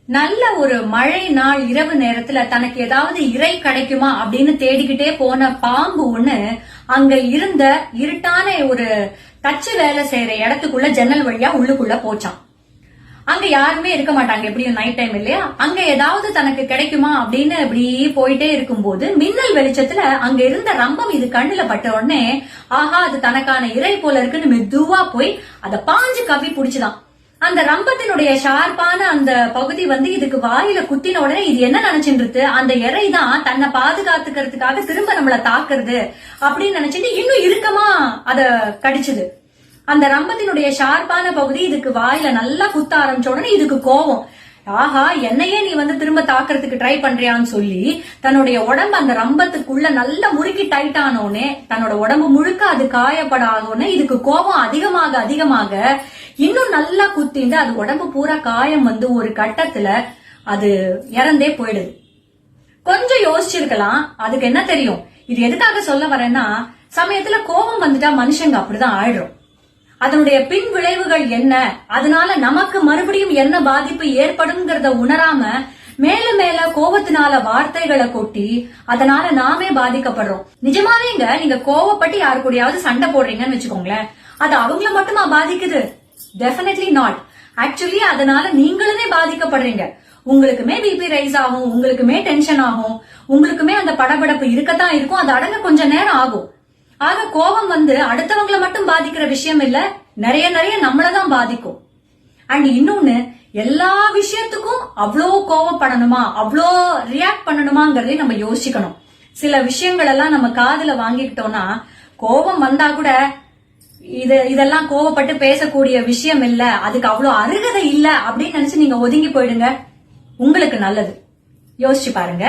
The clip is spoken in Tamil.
நல்ல ஒரு மழை நாள் இரவு நேரத்துல தனக்கு ஏதாவது இறை கிடைக்குமா அப்படின்னு தேடிக்கிட்டே போன பாம்பு ஒண்ணு அங்க இருந்த இருட்டான ஒரு தச்சு வேலை செய்யற இடத்துக்குள்ள ஜன்னல் வழியா உள்ளுக்குள்ள போச்சான். அங்க யாருமே இருக்க மாட்டாங்க, எப்படியும் நைட் டைம் இல்லையா. அங்க ஏதாவது தனக்கு கிடைக்குமா அப்படின்னு இப்படி போயிட்டே இருக்கும்போது மின்னல் வெளிச்சத்துல அங்க இருந்த ரம்பம் இது கண்ணுல பட்ட உடனே ஆஹா அது தனக்கான இறை போல இருக்குன்னு மெதுவா போய் அத பாஞ்சு கவ்வி புடிச்சுதான். அந்த ரம்பத்தினுடைய ஷார்ப்பான அந்த பகுதி இதுக்கு வாயில குத்தின உடனே இது என்ன நினைச்சுட்டு அந்த இறை தான் தன்னை பாதுகாத்துக்கிறதுக்காக திரும்ப நம்மள தாக்குறது அப்படின்னு நினைச்சிட்டு இன்னும் இறுக்கமா அத கடிச்சுது. அந்த ரம்பத்தினுடைய ஷார்ப்பான பகுதி இதுக்கு வாயில நல்லா குத்த ஆரம்பிச்ச உடனே இதுக்கு கோவம், ஆஹா என்னையே நீ திரும்ப தாக்குறதுக்கு ட்ரை பண்றியான்னு சொல்லி தன்னுடைய உடம்பு அந்த ரம்பத்துக்குள்ள நல்லா முறுக்கி டைட் ஆனோடனே தன்னோட உடம்பு முழுக்க அது காயப்படாதோன்னு இதுக்கு கோபம் அதிகமாக அதிகமாக இன்னும் நல்லா குத்திண்டு அது உடம்பு பூரா காயம் ஒரு கட்டத்துல அது இறந்தே போயிடுது. கொஞ்சம் யோசிச்சிருக்கலாம், அதுக்கு என்ன தெரியும். இது எதுக்காக சொல்ல வரேன்னா, சமயத்துல கோபம் வந்துட்டா மனுஷங்க அப்படிதான் ஆயிடும். அதனுடைய பின் விளைவுகள் என்ன, அதனால நமக்கு மறுபடியும் என்ன பாதிப்பு ஏற்படும்ங்கிறத உணராம மேல மேல கோபத்தினால வார்த்தைகளை கொட்டி அதனால நாமே பாதிக்கப்படுறோம். நிஜமாவேங்க நீங்க கோவப்பட்டு யாரு கூடயாவது சண்டை போடுறீங்கன்னு வச்சுக்கோங்களேன், அது அவங்கள மட்டுமா பாதிக்குது? Definitely not. ஆக்சுவலி அதனால நீங்களுமே பாதிக்கப்படுறீங்க. உங்களுக்குமே பிபி ரைஸ் ஆகும், உங்களுக்குமே டென்ஷன் ஆகும், உங்களுக்குமே அந்த படபடப்பு இருக்கத்தான் இருக்கும். அது அடங்க கொஞ்ச நேரம் ஆகும். ஆக கோபம் அடுத்தவங்களை மட்டும் பாதிக்கிற விஷயம் இல்ல, நிறைய நிறைய நம்மளதான் பாதிக்கும். அண்ட் இன்னொன்னு, எல்லா விஷயத்துக்கும் அவ்வளோ கோவப்படணுமா, அவ்வளோ ரியாக்ட் பண்ணணுமாங்கிறதையும் நம்ம யோசிக்கணும். சில விஷயங்கள் எல்லாம் நம்ம காதுல வாங்கிக்கிட்டோம்னா கோபம் வந்தா கூட இதெல்லாம் கோவப்பட்டு பேசக்கூடிய விஷயம் இல்ல, அதுக்கு அவ்வளவு அருகதை இல்ல அப்படின்னு நினைச்சு நீங்க ஒதுங்கி போயிடுங்க. உங்களுக்கு நல்லது. யோசிச்சு பாருங்க.